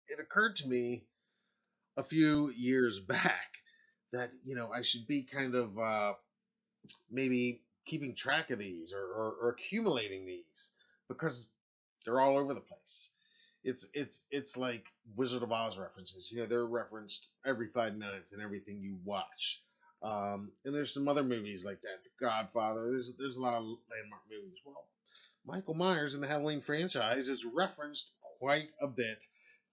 it occurred to me a few years back that I should be kind of maybe keeping track of these or accumulating these because they're all over the place. It's like Wizard of Oz references. They're referenced every 5 minutes in everything you watch. And there's some other movies like that. The Godfather. There's a lot of landmark movies. Well, Michael Myers in the Halloween franchise is referenced quite a bit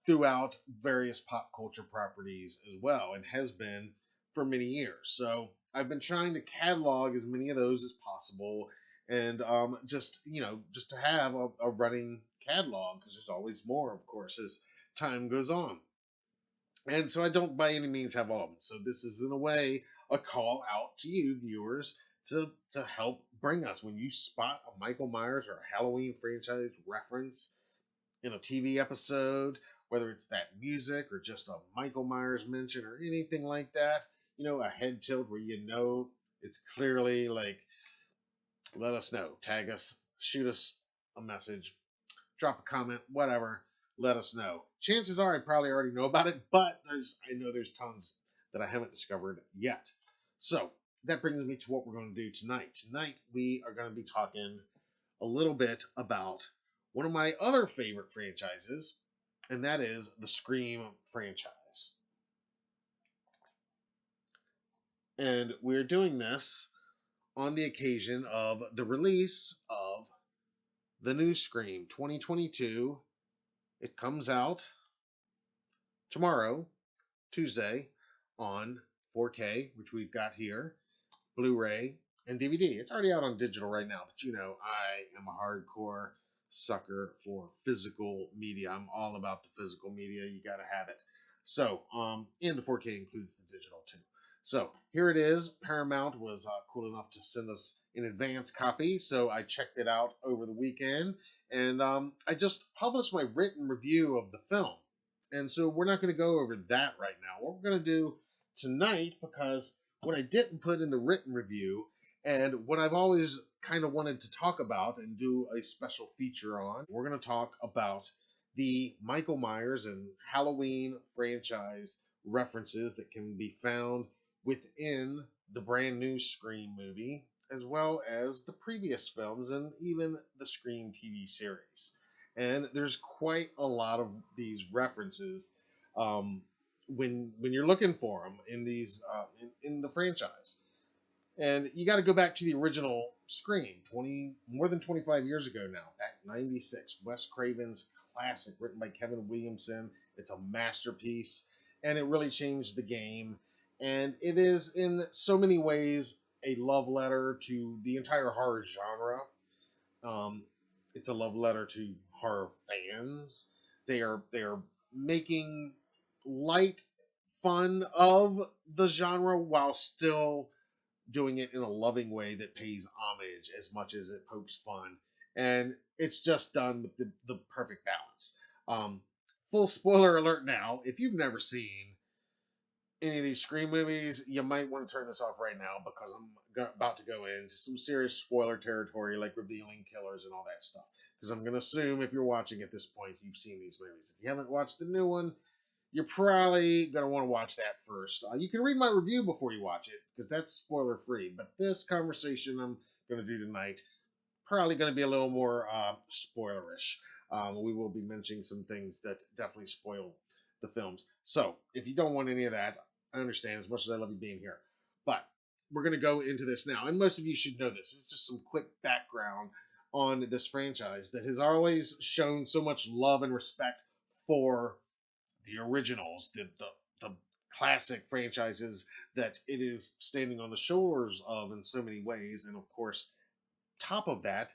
throughout various pop culture properties as well, and has been for many years. So I've been trying to catalog as many of those as possible, and just to have a running catalog because there's always more, of course, as time goes on. And so I don't by any means have all of them. So this is in a way a call out to you viewers to help bring us when you spot a Michael Myers or a Halloween franchise reference in a TV episode, whether it's that music or just a Michael Myers mention or anything like that, a head tilt where it's clearly like, let us know, tag us, shoot us a message, drop a comment, whatever. Let us know. Chances are I probably already know about it, but I know there's tons that I haven't discovered yet. So that brings me to what we're going to do tonight. Tonight we are going to be talking a little bit about one of my other favorite franchises, and that is the Scream franchise. And we're doing this on the occasion of the release of the new Scream 2022. It comes out tomorrow, Tuesday, on 4K, which we've got here, Blu-ray, and DVD. It's already out on digital right now, but I am a hardcore sucker for physical media. I'm all about the physical media. You got to have it. So, and the 4K includes the digital too. So here it is. Paramount was cool enough to send us an advance copy, so I checked it out over the weekend, and I just published my written review of the film. And so we're not going to go over that right now. What we're going to do tonight, because what I didn't put in the written review, and what I've always kind of wanted to talk about and do a special feature on, we're going to talk about the Michael Myers and Halloween franchise references that can be found within the brand new Scream movie, as well as the previous films and even the Scream TV series. And there's quite a lot of these references when you're looking for them in these in the franchise. And you got to go back to the original Scream, more than 25 years ago now, back in '96, Wes Craven's classic, written by Kevin Williamson. It's a masterpiece, and it really changed the game. And it is in so many ways a love letter to the entire horror genre. Um, it's a love letter to horror fans. They are making light fun of the genre while still doing it in a loving way that pays homage as much as it pokes fun. And it's just done with the perfect balance. Um, Full spoiler alert now. If you've never seen any of these Scream movies, you might want to turn this off right now because I'm about to go into some serious spoiler territory, like revealing killers and all that stuff. Because I'm going to assume if you're watching at this point, you've seen these movies. If you haven't watched the new one, you're probably going to want to watch that first. You can read my review before you watch it because that's spoiler free. But this conversation I'm going to do tonight probably going to be a little more spoilerish. We will be mentioning some things that definitely spoil the films. So if you don't want any of that, I understand as much as I love you being here. But we're going to go into this now. And most of you should know this. It's just some quick background on this franchise that has always shown so much love and respect for the originals, the classic franchises that it is standing on the shoulders of in so many ways. And of course, top of that,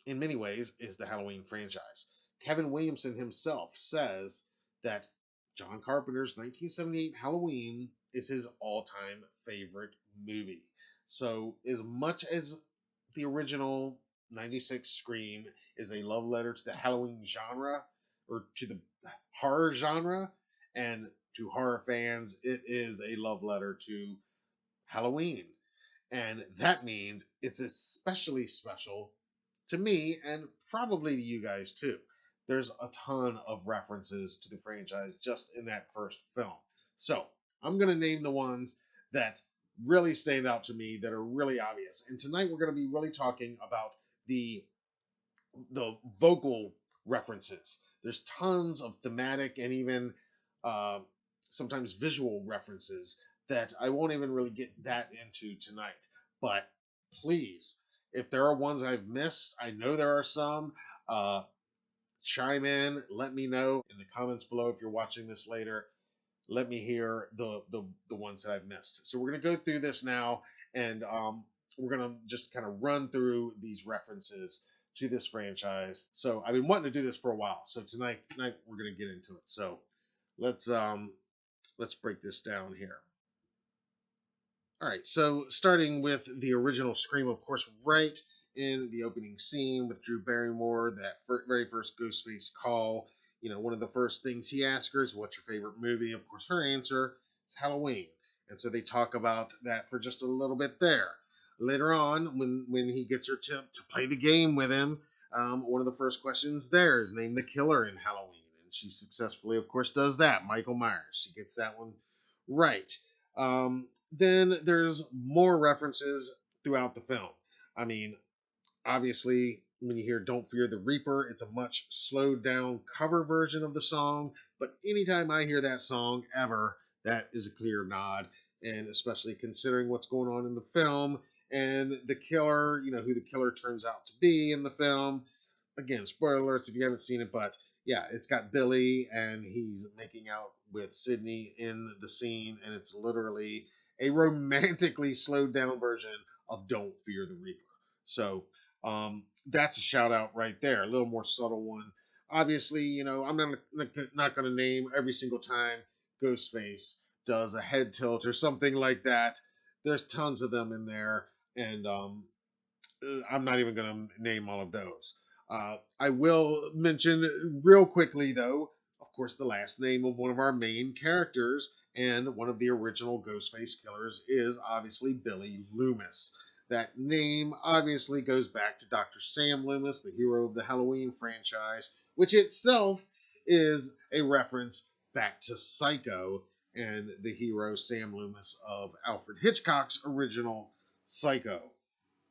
in many ways, is the Halloween franchise. Kevin Williamson himself says that John Carpenter's 1978 Halloween is his all-time favorite movie. So, as much as the original '96 Scream is a love letter to the Halloween genre or to the horror genre, and to horror fans, it is a love letter to Halloween. And that means it's especially special to me and probably to you guys too, There's a ton of references to the franchise just in that first film. So I'm going to name the ones that really stand out to me, that are really obvious. And tonight we're going to be really talking about the vocal references. There's tons of thematic and even uh, sometimes visual references that I won't even really get that into tonight. But please, if there are ones I've missed, I know there are some. Uh, Chime in, let me know in the comments below if you're watching this later. Let me hear the ones that I've missed. So we're gonna go through this now, and we're gonna just kind of run through these references to this franchise. So I've been wanting to do this for a while. So tonight we're gonna get into it. So let's um let's break this down here. All right, so starting with the original Scream, of course, right in the opening scene with Drew Barrymore, that very first Ghostface call. One of the first things he asks her is, "What's your favorite movie?" Of course, her answer is Halloween, and so they talk about that for just a little bit there. Later on, when he gets her to play the game with him, one of the first questions there is, "Name the killer in Halloween," and she successfully, of course, does that. Michael Myers. She gets that one right. Then there's more references throughout the film. I mean, obviously, when you hear Don't Fear the Reaper, it's a much slowed down cover version of the song. But anytime I hear that song ever, that is a clear nod. And especially considering what's going on in the film and the killer, who the killer turns out to be in the film. Again, spoiler alerts if you haven't seen it, but yeah, it's got Billy and he's making out with Sydney in the scene, and it's literally a romantically slowed down version of Don't Fear the Reaper. So that's a shout out right there. A little more subtle one. Obviously, I'm not going to name every single time Ghostface does a head tilt or something like that. There's tons of them in there, and I'm not even going to name all of those. I will mention real quickly, though, of course, the last name of one of our main characters and one of the original Ghostface killers is obviously Billy Loomis. That name obviously goes back to Dr. Sam Loomis, the hero of the Halloween franchise, which itself is a reference back to Psycho and the hero Sam Loomis of Alfred Hitchcock's original Psycho.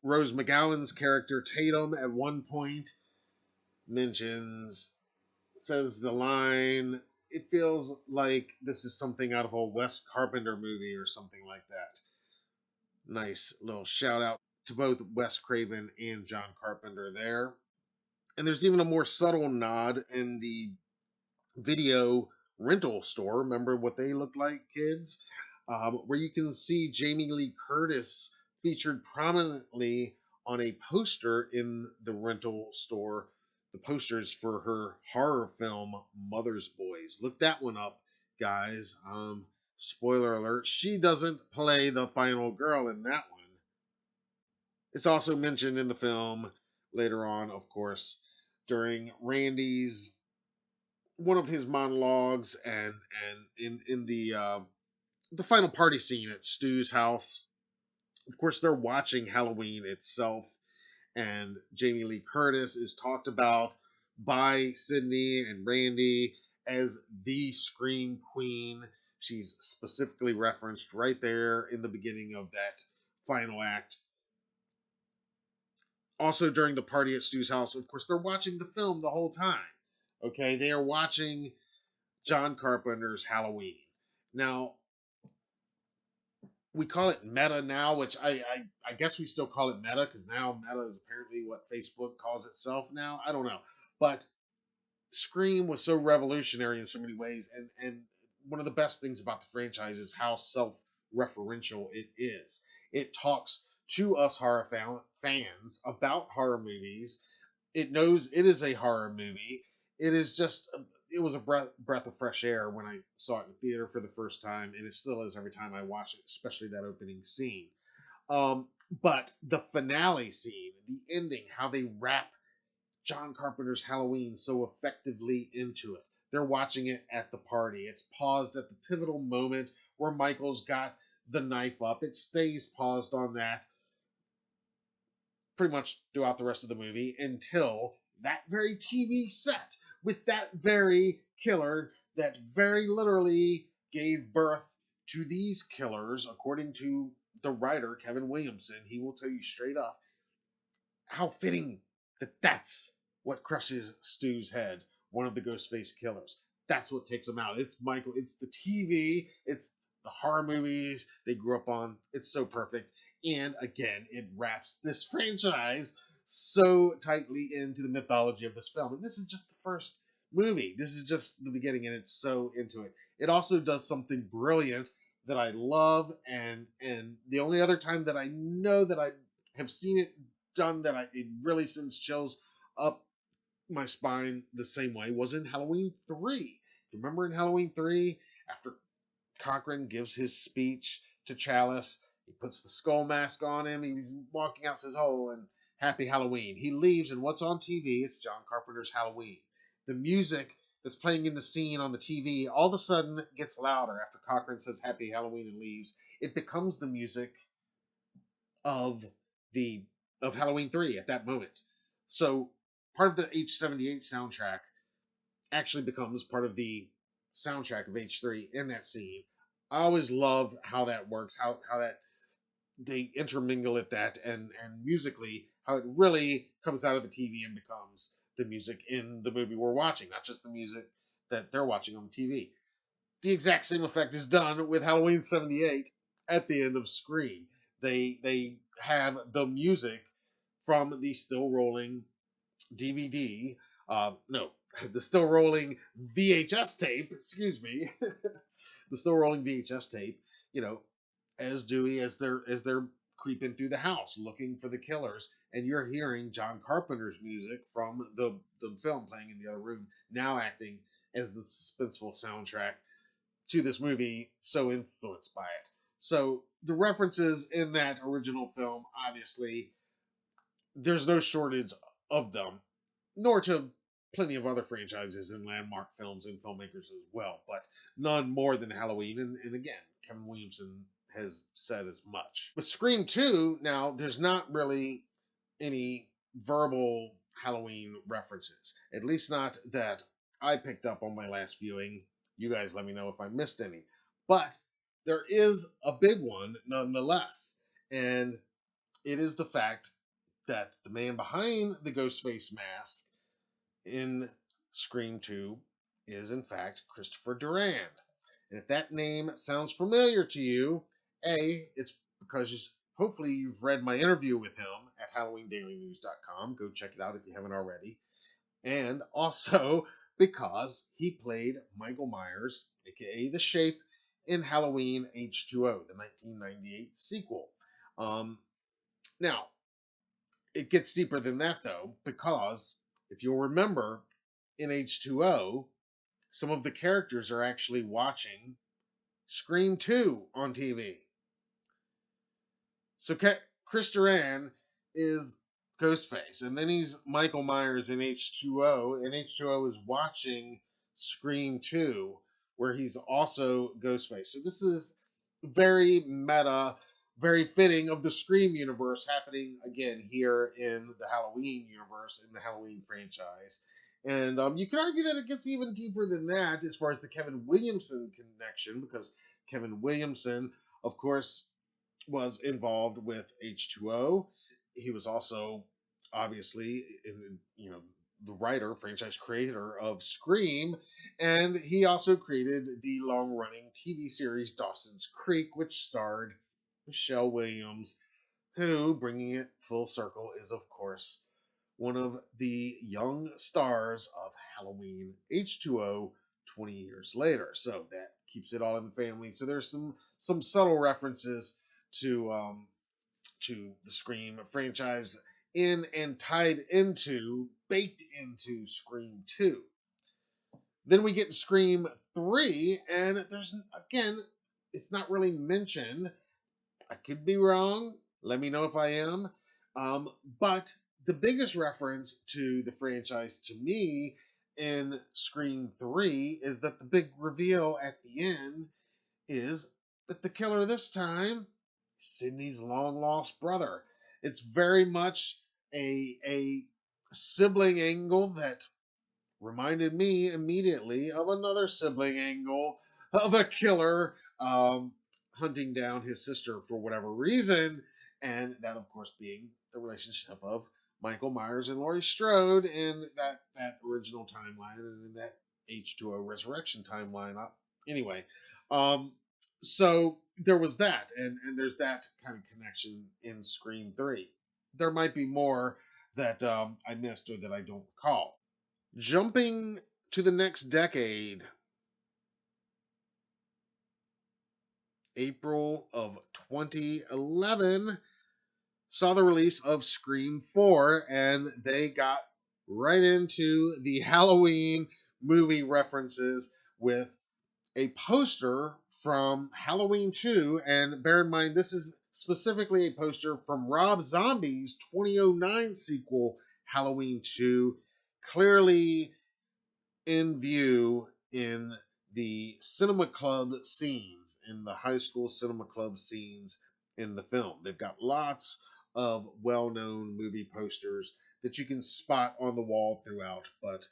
Rose McGowan's character Tatum at one point mentions, says the line, "It feels like this is something out of a Wes Carpenter movie," or something like that. Nice little shout out to both Wes Craven and John Carpenter there. And there's even a more subtle nod in the video rental store. Remember what they look like, kids? Where you can see Jamie Lee Curtis featured prominently on a poster in the rental store. The posters for her horror film Mother's Boys. Look that one up, guys. Spoiler alert, she doesn't play the final girl in that one. It's also mentioned in the film later on, of course, during Randy's one of his monologues, and in the final party scene at Stu's house. Of course, they're watching Halloween itself, and Jamie Lee Curtis is talked about by Sydney and Randy as the Scream Queen. She's specifically referenced right there in the beginning of that final act. Also, during the party at Stu's house, of course, they're watching the film the whole time. Okay, they are watching John Carpenter's Halloween. Now, we call it meta now, which I guess we still call it meta because now meta is apparently what Facebook calls itself now. I don't know. But Scream was so revolutionary in so many ways, and one of the best things about the franchise is how self-referential it is. It talks to us horror fans about horror movies. It knows it is a horror movie. It was a breath of fresh air when I saw it in theater for the first time, and it still is every time I watch it, especially that opening scene. But the finale scene, the ending, how they wrap John Carpenter's Halloween so effectively into it. They're watching it at the party. It's paused at the pivotal moment where Michael's got the knife up. It stays paused on that pretty much throughout the rest of the movie until that very TV set with that very killer that very literally gave birth to these killers, according to the writer Kevin Williamson. He will tell you straight up how fitting that that's what crushes Stu's head. One of the Ghostface killers. That's what takes him out. It's Michael. It's the TV. It's the horror movies they grew up on. It's so perfect. And again, it wraps this franchise so tightly into the mythology of this film. And this is just the first movie. This is just the beginning, and it's so into it. It also does something brilliant that I love, and the only other time that I know that I have seen it done that it really sends chills up my spine the same way was in Halloween 3. Remember in Halloween 3, after Cochran gives his speech to Chalice, he puts the skull mask on him, he's walking out, says, "Oh, and happy Halloween." He leaves, and what's on TV? It's John Carpenter's Halloween. The music that's playing in the scene on the TV all of a sudden gets louder after Cochran says happy Halloween and leaves. It becomes the music of the of Halloween 3 at that moment. So part of the H78 soundtrack actually becomes part of the soundtrack of H3 in that scene. I always love how that works, how that they intermingle at that, and musically how it really comes out of the TV and becomes the music in the movie we're watching, not just the music that they're watching on the TV. The exact same effect is done with Halloween 78 at the end of Scream. They have the music from the still rolling DVD. No, the still rolling VHS tape. Excuse me, the still rolling VHS tape. You know, as Dewey as they're creeping through the house looking for the killers, and you're hearing John Carpenter's music from the film playing in the other room, now acting as the suspenseful soundtrack to this movie, so influenced by it. So the references in that original film, obviously, there's no shortage of them, nor to plenty of other franchises and landmark films and filmmakers as well, but none more than Halloween. And again, Kevin Williamson has said as much. With Scream 2, now, there's not really any verbal Halloween references, at least not that I picked up on my last viewing. You guys let me know if I missed any. But there is a big one nonetheless, and it is the fact that the man behind the Ghostface mask in Scream 2 is, in fact, Christopher Durand. And if that name sounds familiar to you, A, it's because hopefully you've read my interview with him at HalloweenDailyNews.com. Go check it out if you haven't already. And also because he played Michael Myers, aka The Shape, in Halloween H2O, the 1998 sequel. Now, it gets deeper than that, though, because if you'll remember, in H2O, some of the characters are actually watching Scream 2 on TV. So Chris Duran is Ghostface, and then he's Michael Myers in H2O, and H2O is watching Scream 2, where he's also Ghostface. So this is very meta, very fitting of the Scream universe happening again here in the Halloween universe, in the Halloween franchise. And you could argue that it gets even deeper than that as far as the Kevin Williamson connection, because Kevin Williamson, of course, was involved with H2O. He was also obviously the writer, franchise creator of Scream, and he also created the long-running TV series Dawson's Creek, which starred Michelle Williams, who, bringing it full circle, is of course one of the young stars of Halloween H2O 20 years later. So that keeps it all in the family. So there's some subtle references to the Scream franchise in and baked into Scream 2. Then we get to Scream 3, and again, it's not really mentioned. I could be wrong. Let me know if I am. But the biggest reference to the franchise to me in Scream 3 is that the big reveal at the end is that the killer this time is Sidney's long lost brother. It's very much a sibling angle that reminded me immediately of another sibling angle of a killer hunting down his sister for whatever reason, and that, of course, being the relationship of Michael Myers and Laurie Strode in that original timeline and in that H2O Resurrection timeline. Anyway, um, so there was that, and there's that kind of connection in Scream 3. There might be more that I missed or that I don't recall. Jumping to the next decade, April of 2011 saw the release of Scream 4, and they got right into the Halloween movie references with a poster from Halloween 2. And bear in mind, this is specifically a poster from Rob Zombie's 2009 sequel, Halloween 2, clearly in view in the cinema club scenes, in the high school cinema club scenes in the film. They've got lots of well known movie posters that you can spot on the wall throughout, but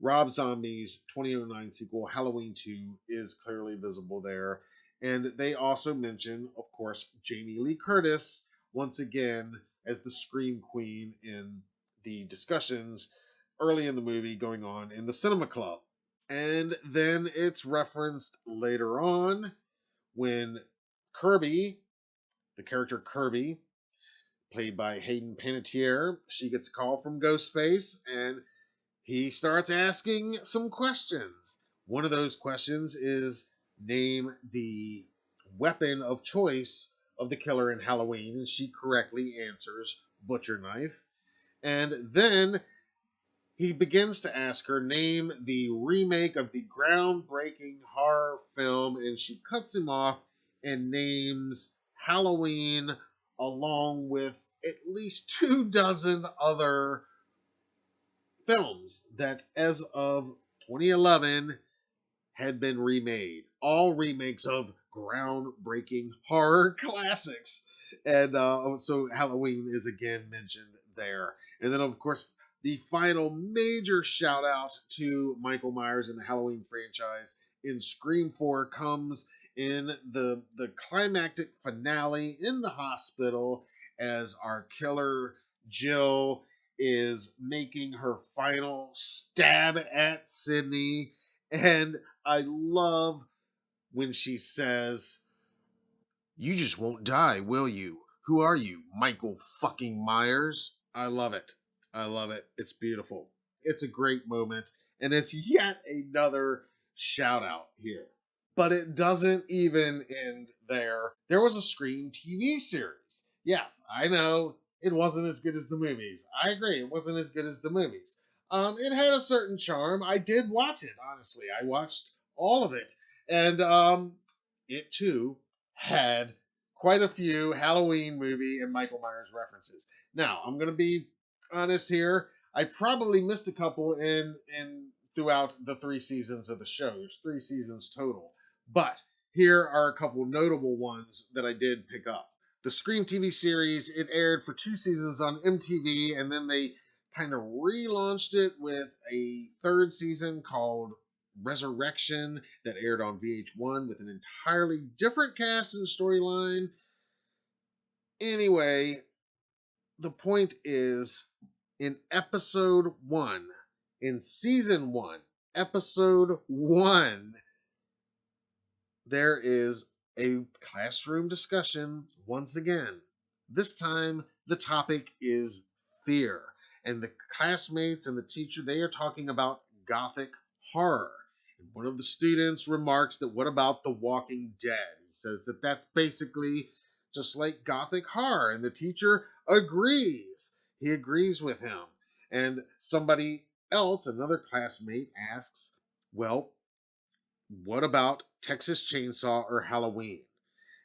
Rob Zombie's 2009 sequel, Halloween 2, is clearly visible there. And they also mention, of course, Jamie Lee Curtis once again as the Scream Queen in the discussions early in the movie going on in the cinema club. And then it's referenced later on when Kirby, the character Kirby, played by Hayden Panettiere, she gets a call from Ghostface and he starts asking some questions. One of those questions is name the weapon of choice of the killer in Halloween, and she correctly answers butcher knife. And then he begins to ask her name the remake of the groundbreaking horror film, and she cuts him off and names Halloween along with at least 24 other films that, as of 2011, had been remade. All remakes of groundbreaking horror classics. And so Halloween is again mentioned there. And then, of course, the final major shout out to Michael Myers and the Halloween franchise in Scream 4 comes in the climactic finale in the hospital as our killer Jill is making her final stab at Sydney. And I love when she says, "You just won't die, will you? Who are you, Michael fucking Myers?" I love it. I love it. It's beautiful. It's a great moment. And it's yet another shout out here. But it doesn't even end there. There was a Scream TV series. Yes, I know it wasn't as good as the movies. I agree, it wasn't as good as the movies. It had a certain charm. I did watch it, honestly. I watched all of it. And it too had quite a few Halloween movie and Michael Myers references. Now, I'm going to be honest here. I probably missed a couple in throughout the 3 seasons of the show. There's 3 seasons total. But here are a couple notable ones that I did pick up. The Scream TV series, it aired for 2 seasons on MTV, and then they kind of relaunched it with a third season called Resurrection that aired on VH1 with an entirely different cast and storyline. Anyway, the point is in episode 1, in season 1, episode 1, there is a classroom discussion once again. This time, the topic is fear. And the classmates and the teacher, they are talking about gothic horror. And one of the students remarks that, what about The Walking Dead? He says that that's basically just like gothic horror. And the teacher agrees. He agrees with him. And somebody else, another classmate, asks, well, what about Texas Chainsaw or Halloween?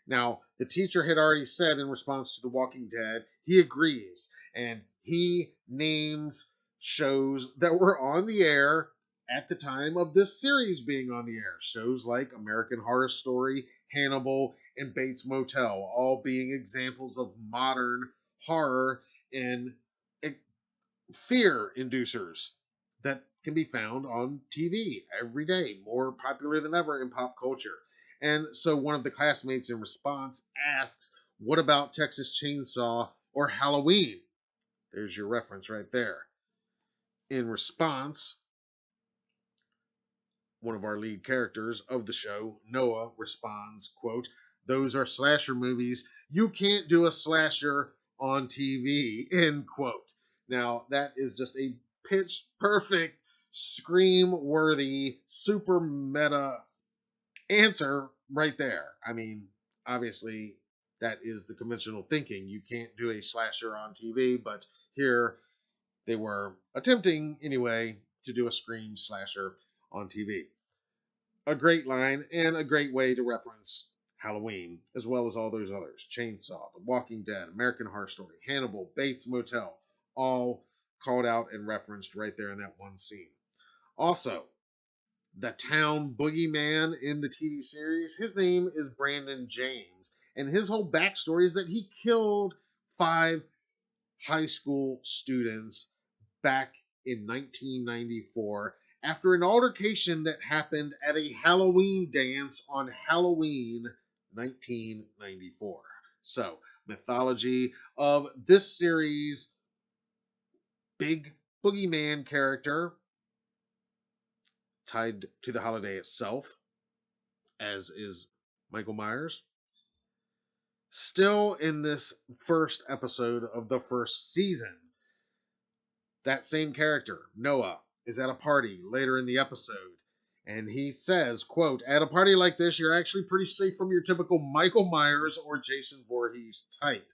Now, the teacher had already said in response to The Walking Dead, he agrees, and he names shows that were on the air at the time of this series being on the air. Shows like American Horror Story, Hannibal, and Bates Motel, all being examples of modern horror and fear inducers that can be found on TV every day, more popular than ever in pop culture. And so one of the classmates in response asks, "What about Texas Chainsaw or Halloween?" There's your reference right there. In response, one of our lead characters of the show, Noah, responds, quote, "Those are slasher movies. You can't do a slasher on TV," end quote. Now, that is just a pitch perfect, scream worthy, super meta answer right there. I mean, obviously, that is the conventional thinking. You can't do a slasher on TV, but here they were attempting, anyway, to do a scream slasher on TV. A great line and a great way to reference Halloween, as well as all those others. Chainsaw, The Walking Dead, American Horror Story, Hannibal, Bates Motel, all called out and referenced right there in that one scene. Also, the town boogeyman in the TV series, his name is Brandon James, and his whole backstory is that he killed 5 high school students back in 1994 after an altercation that happened at a Halloween dance on Halloween 1994. So, mythology of this series' big boogeyman character tied to the holiday itself, as is Michael Myers. Still in this first episode of the first season, that same character, Noah, is at a party later in the episode, and he says, quote, "At a party like this, you're actually pretty safe from your typical Michael Myers or Jason Voorhees type,"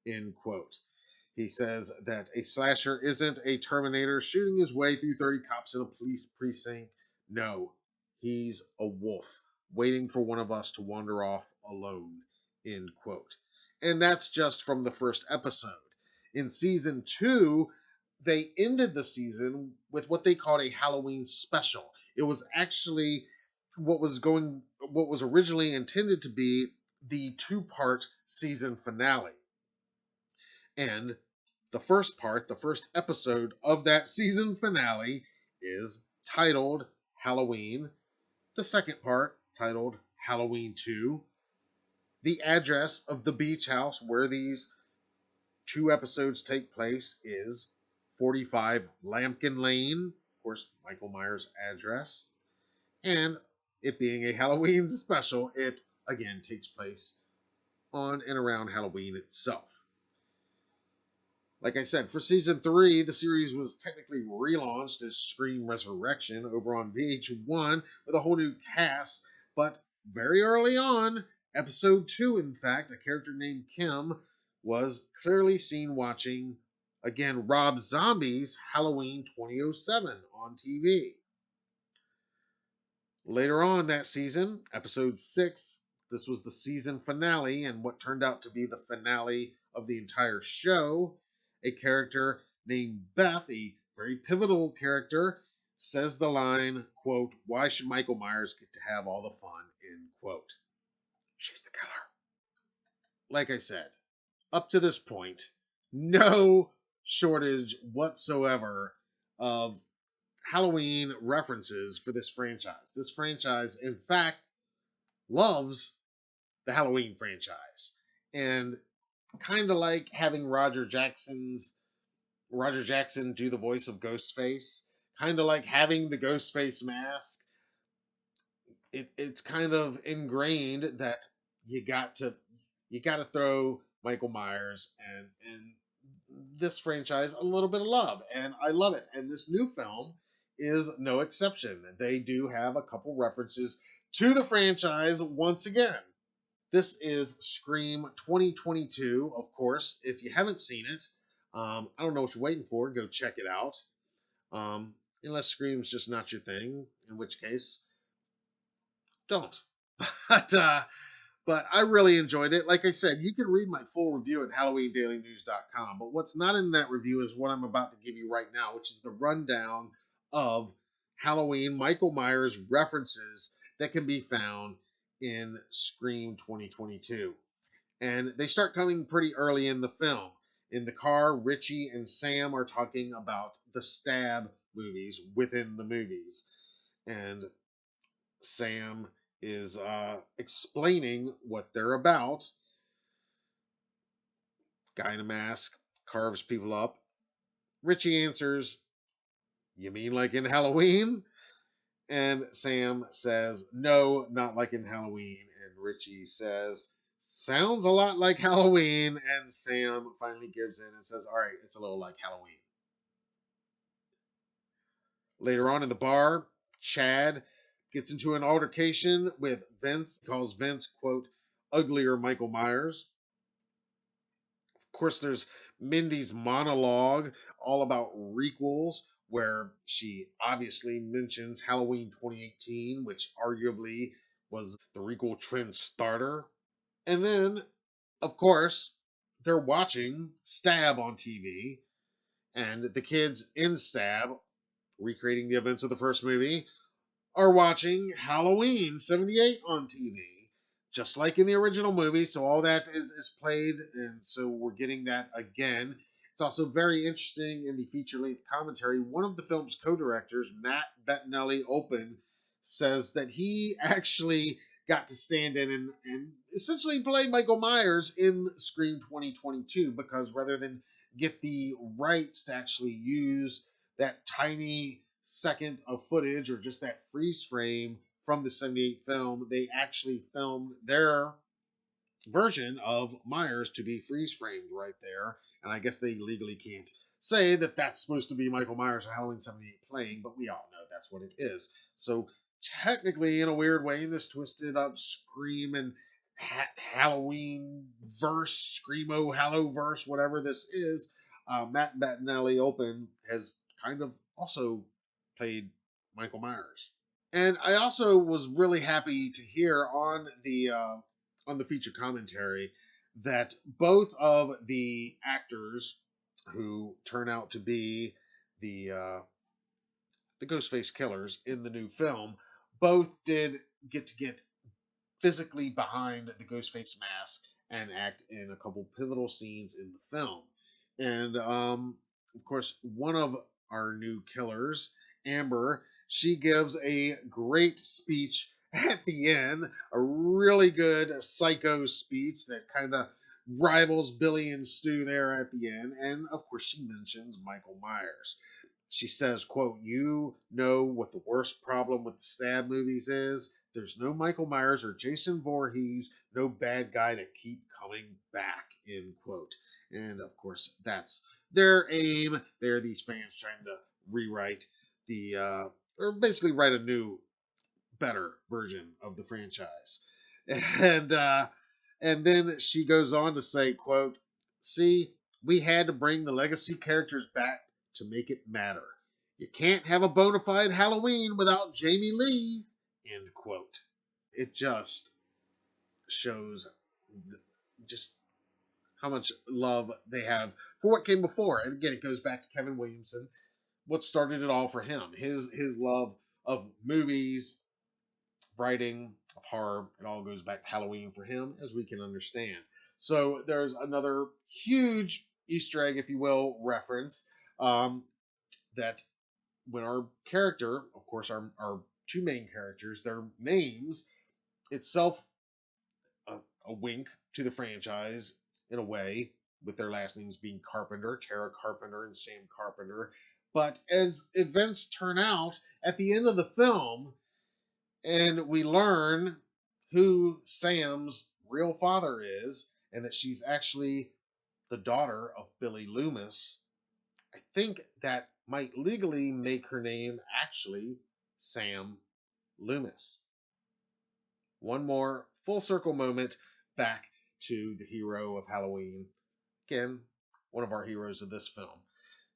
end quote. He says that a slasher isn't a Terminator shooting his way through 30 cops in a police precinct. No, he's a wolf waiting for one of us to wander off alone, end quote. And that's just from the first episode. In season 2, they ended the season with what they called a Halloween special. It was actually what was originally intended to be the 2-part season finale. And the first part, the first episode of that season finale is titled Halloween. The second part, titled Halloween 2. The address of the beach house where these 2 episodes take place is 45 Lambkin Lane, of course, Michael Myers' address. And it being a Halloween special, it again takes place on and around Halloween itself. Like I said, for season 3, the series was technically relaunched as Scream Resurrection over on VH1 with a whole new cast, but very early on, episode 2, in fact, a character named Kim was clearly seen watching, again, Rob Zombie's Halloween 2007 on TV. Later on that season, episode 6, this was the season finale and what turned out to be the finale of the entire show. A character named Beth, a very pivotal character, says the line, quote, "Why should Michael Myers get to have all the fun," end quote. She's the killer. Like I said, up to this point, no shortage whatsoever of Halloween references for this franchise. This franchise, in fact, loves the Halloween franchise. And kind of like having Roger Jackson do the voice of Ghostface, kind of like having the Ghostface mask. It's kind of ingrained that you got to throw Michael Myers and this franchise a little bit of love, and I love it. And this new film is no exception. They do have a couple references to the franchise once again. This is Scream 2022, of course. If you haven't seen it, I don't know what you're waiting for. Go check it out. Unless Scream's just not your thing, in which case, don't. But but I really enjoyed it. Like I said, you can read my full review at HalloweenDailyNews.com. But what's not in that review is what I'm about to give you right now, which is the rundown of Halloween Michael Myers references that can be found in Scream 2022. And they start coming pretty early in the film. In the car, Richie and Sam are talking about the stab movies within the movies. And Sam is explaining what they're about. Guy in a mask carves people up. Richie answers, "You mean like in Halloween?" And Sam says, "No, not like in Halloween." And Richie says, "Sounds a lot like Halloween." And Sam finally gives in and says, "All right, it's a little like Halloween." Later on in the bar, Chad gets into an altercation with Vince. He calls Vince, quote, "uglier Michael Myers." Of course, there's Mindy's monologue all about requels, where she obviously mentions Halloween 2018, which arguably was the requel trend starter. And then, of course, they're watching Stab on TV, and the kids in Stab, recreating the events of the first movie, are watching Halloween 78 on TV, just like in the original movie. So all that is played, and so we're getting that again. It's also very interesting in the feature length commentary. One of the film's co directors, Matt Bettinelli Open, says that he actually got to stand in and essentially play Michael Myers in Scream 2022 because rather than get the rights to actually use that tiny second of footage or just that freeze frame from the 78 film, they actually filmed their version of Myers to be freeze framed right there. And I guess they legally can't say that that's supposed to be Michael Myers or Halloween 78 playing, but we all know that's what it is. So technically, in a weird way, in this twisted up Scream and Halloween verse, Screamo Hallow verse, whatever this is, Matt Bettinelli Open has kind of also played Michael Myers. And I also was really happy to hear on the feature commentary that both of the actors who turn out to be the uh, the Ghostface killers in the new film both did get physically behind the Ghostface mask and act in a couple pivotal scenes in the film. And of course, one of our new killers, Amber, she gives a great speech at the end, a really good psycho speech that kind of rivals Billy and Stu there at the end. And of course, she mentions Michael Myers. She says, quote, "You know what the worst problem with the Stab movies is? There's no Michael Myers or Jason Voorhees, no bad guy to keep coming back," end quote. And of course, that's their aim. They're these fans trying to rewrite or basically write a new, better version of the franchise. And and then she goes on to say, quote, "See, we had to bring the legacy characters back to make it matter. You can't have a bona fide Halloween without Jamie Lee," end quote. It just shows just how much love they have for what came before. And again, it goes back to Kevin Williamson. What started it all for him? His love of movies, writing, of horror. It all goes back to Halloween for him, as we can understand. So there's another huge Easter egg, if you will, reference that when our character, of course, our two main characters, their names itself a wink to the franchise in a way, with their last names being Carpenter, Tara Carpenter, and Sam Carpenter. But as events turn out at the end of the film, and we learn who Sam's real father is, and that she's actually the daughter of Billy Loomis, I think that might legally make her name actually Sam Loomis. One more full circle moment back to the hero of Halloween. Again, one of our heroes of this film.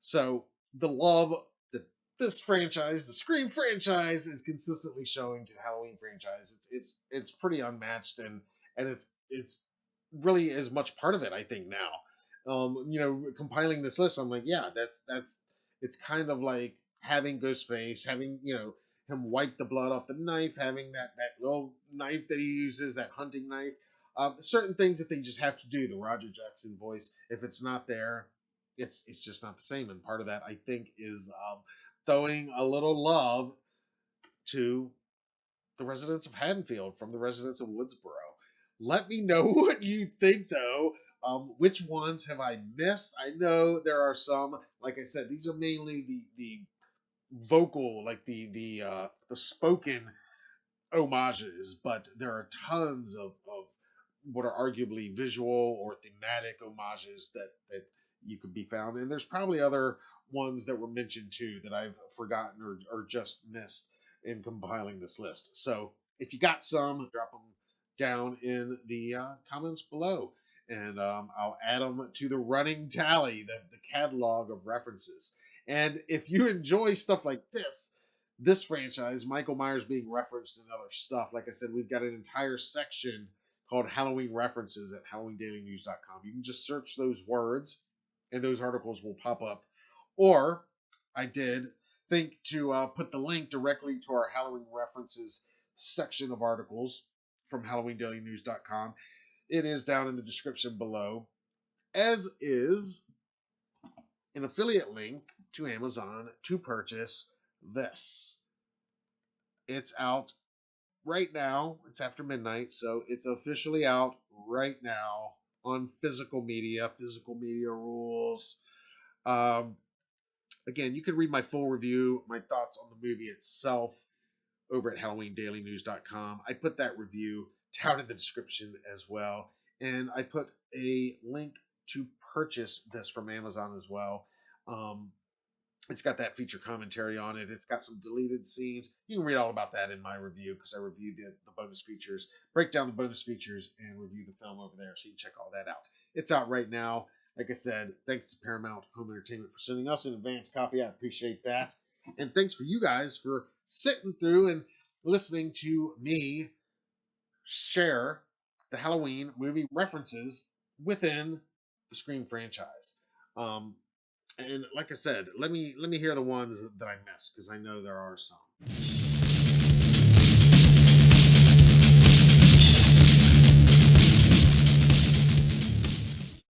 So the love that this franchise, the Scream franchise, is consistently showing to the Halloween franchise, it's pretty unmatched, and it's really as much part of it, I think now. Compiling this list, I'm like, yeah, that's it's kind of like having Ghostface, having him wipe the blood off the knife, having that little knife that he uses, that hunting knife. Certain things that they just have to do. The Roger Jackson voice, if it's not there, it's just not the same. And part of that, I think, is throwing a little love to the residents of Haddonfield from the residents of Woodsboro. Let me know what you think, though. Which ones have I missed? I know there are some. Like I said, these are mainly the vocal, like the spoken homages, but there are tons of what are arguably visual or thematic homages that you could be found. And there's probably other ones that were mentioned too that I've forgotten or just missed in compiling this list. So if you got some, drop them down in the comments below. And I'll add them to the running tally, the catalog of references. And if you enjoy stuff like this franchise, Michael Myers being referenced in other stuff, like I said, we've got an entire section called Halloween References at HalloweenDailyNews.com. You can just search those words and those articles will pop up. Or I did think to put the link directly to our Halloween References section of articles from HalloweenDailyNews.com. It is down in the description below, as is an affiliate link to Amazon to purchase this. It's out right now. It's after midnight, so it's officially out right now on physical media. Physical media rules. Um, Again, you can read my full review, my thoughts on the movie itself over at HalloweenDailyNews.com. I put that review down in the description as well, and I put a link to purchase this from Amazon as well. It's got that feature commentary on it. It's got some deleted scenes. You can read all about that in my review because I reviewed the bonus features, break down the bonus features, and review the film over there. So you can check all that out. It's out right now. Like I said, thanks to Paramount Home Entertainment for sending us an advance copy. I appreciate that. And thanks for you guys for sitting through and listening to me share the Halloween movie references within the Scream franchise. And like I said, let me hear the ones that I missed because I know there are some.